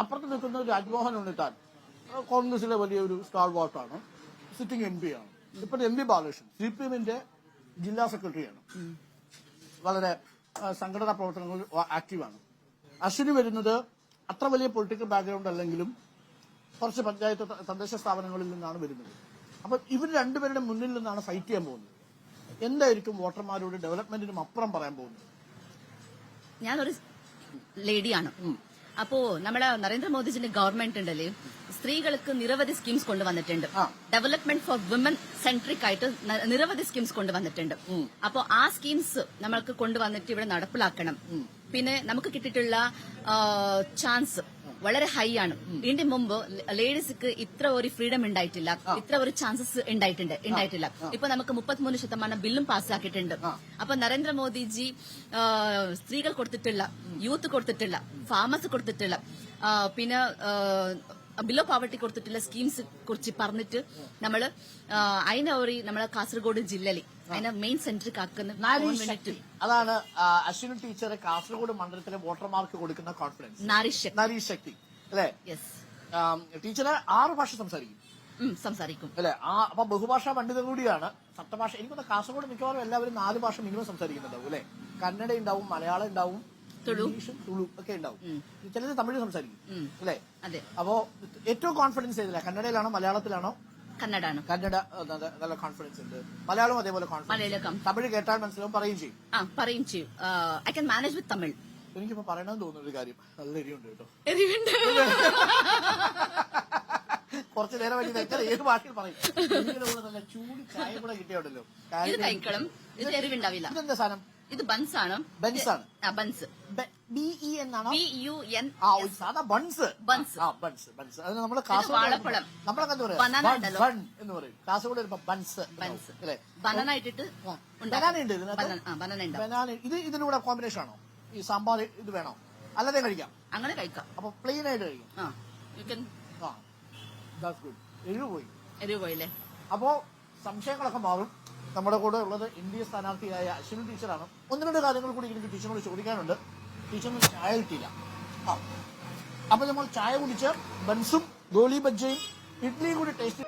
അപ്പുറത്ത് നിൽക്കുന്ന രാജ്മോഹൻ ഉണ്ണിത്താൻ കോൺഗ്രസിലെ വലിയൊരു സ്റ്റാർ വാട്ടാണ്, സിറ്റിംഗ് MP ആണ്. ഇപ്പോഴത്തെ MP ബാലകൃഷ്ണൻ CPM-ന്റെ ജില്ലാ സെക്രട്ടറിയാണ്, വളരെ സംഘടനാ പ്രവർത്തനങ്ങളിൽ ആക്റ്റീവാണ്. അശ്വിനി വരുന്നത് അത്ര വലിയ പൊളിറ്റിക്കൽ ബാക്ക്ഗ്രൗണ്ട് അല്ലെങ്കിലും കുറച്ച് പഞ്ചായത്ത് തദ്ദേശ സ്ഥാപനങ്ങളിൽ നിന്നാണ് വരുന്നത്. അപ്പൊ ഇവർ രണ്ടുപേരുടെ മുന്നിൽ നിന്നാണ് ഫൈറ്റ് ചെയ്യാൻ പോകുന്നത്. എന്തായിരിക്കും വോട്ടർമാരോട് ഡെവലപ്മെന്റിനും അപ്പുറം പറയാൻ പോകുന്നത്? ഞാനൊരു ലേഡിയാണ്. അപ്പോ നമ്മുടെ നരേന്ദ്രമോദിജിന്റെ ഗവൺമെന്റ് ഉണ്ടല്ലേ, സ്ത്രീകൾക്ക് നിരവധി സ്കീംസ് കൊണ്ടുവന്നിട്ടുണ്ട്. ഡെവലപ്മെന്റ് ഫോർ വിമൻ സെൻട്രിക് ആയിട്ട് നിരവധി സ്കീംസ് കൊണ്ടുവന്നിട്ടുണ്ട്. അപ്പോ ആ സ്കീംസ് നമ്മൾക്ക് കൊണ്ടുവന്നിട്ട് ഇവിടെ നടപ്പിലാക്കണം. പിന്നെ നമുക്ക് കിട്ടിയിട്ടുള്ള ചാൻസ് വളരെ ഹൈ ആണ്. ഇതിന്റെ മുമ്പ് ലേഡീസിക്ക് ഇത്ര ഒരു ഫ്രീഡം ഉണ്ടായിട്ടില്ല, ഇത്ര ഒരു ചാൻസസ് ഉണ്ടായിട്ടില്ല. ഇപ്പൊ നമുക്ക് 33% ബില്ലും പാസ്സാക്കിയിട്ടുണ്ട്. അപ്പൊ നരേന്ദ്രമോദിജി സ്ത്രീകൾ കൊടുത്തിട്ടുള്ള, യൂത്ത് കൊടുത്തിട്ടുള്ള, ഫാമേഴ്സ് കൊടുത്തിട്ടുള്ള, പിന്നെ ബിലോ പോവർട്ടി കൊടുത്തിട്ടുള്ള സ്കീംസ് കുറിച്ച് പറഞ്ഞിട്ട് നമ്മള് നമ്മളെ കാസർഗോഡ് ജില്ലയിൽ അതിനെ മെയിൻ സെന്ററിൽ ആക്കുന്ന അതാണ് അശ്വിനി ടീച്ചറെ കാസർഗോഡ് മണ്ഡലത്തിലെ വോട്ടർമാർക്ക് കൊടുക്കുന്ന കോൺഫിഡൻസ്. നാരി ശക്തി അല്ലേ? ടീച്ചറ് 6 ഭാഷ സംസാരിക്കും അല്ലെ? അപ്പൊ ബഹുഭാഷാ പണ്ഡിതം കൂടിയാണ്. സപ്തഭാഷ. എനിക്കൊന്ന് കാസർഗോഡ് മിക്കവാറും എല്ലാവരും 4 ഭാഷ മിനിമം സംസാരിക്കുന്നുണ്ടാവും അല്ലെ? കന്നഡ ഉണ്ടാവും, മലയാളം ഉണ്ടാവും, ഇംഗ്ലീഷും തുളു ഒക്കെ ഉണ്ടാവും. ചിലത് തമിഴ് സംസാരിക്കും അല്ലെ? അപ്പോ ഏറ്റവും കോൺഫിഡൻസ് ഏതില്ല? കന്നഡയിലാണോ മലയാളത്തിലാണോ? കന്നഡ നല്ല കോൺഫിഡൻസ് ഉണ്ട്. മലയാളം അതേപോലെ കോൺഫിഡൻസ്. തമിഴ് കേട്ടാൽ മനസ്സിലാവും, പറയും ചെയ്യും. ഐ ക്യാൻ മാനേജ് വിത്ത് തമിഴ്. എനിക്കിപ്പോ പറയണമെന്ന് തോന്നുന്ന ഒരു കാര്യം, നല്ല എരിവുണ്ട് കേട്ടോ. കുറച്ചു നേരം വേണ്ടി ഏത് ഭാഷയിൽ പറയും. നല്ല ചൂട് ചായ കൂടെ കിട്ടിയോണ്ടല്ലോ. ഇതെന്താ സാധനം? ഇത് ബൺസ് ആണ്. ബൺസ് BE എന്നാണോ? BUN. സാധാ ബൺസ്. അത് നമ്മള് വാഴപ്പഴം, നമ്മളൊക്കെ എന്താ പറയാ, ബൺ എന്ന് പറയും. കാസർഗോഡ് വരുമ്പോ ബൺസ് അല്ലേ? ബനാന ഇട്ടിട്ട് ബനാന ഉണ്ട് ബനാന. ഇതിലൂടെ കോമ്പിനേഷൻ ആണോ? ഈ സാമ്പാർ ഇത് വേണോ? അല്ലാതെ കഴിക്കാം? അങ്ങനെ കഴിക്കാം. അപ്പൊ പ്ലെയിൻ ആയിട്ട് കഴിക്കാം. എരിവ് പോയില്ലേ? അപ്പോ സംശയങ്ങളൊക്കെ മാറും. നമ്മുടെ കൂടെ ഉള്ളത് NDA സ്ഥാനാർത്ഥിയായ അശ്വിനി ടീച്ചറാണ്. 1-2 കാര്യങ്ങൾ കൂടി എനിക്ക് ടീച്ചറിനോട് ചോദിക്കാനുണ്ട്. ടീച്ചറിന് ചായ കിട്ടിയില്ല. അപ്പൊ നമ്മൾ ചായ കുടിച്ച് ബൻസും ഗോലി ബജ്ജയും ഇഡ്ഡലിയും കൂടി ടേസ്റ്റ്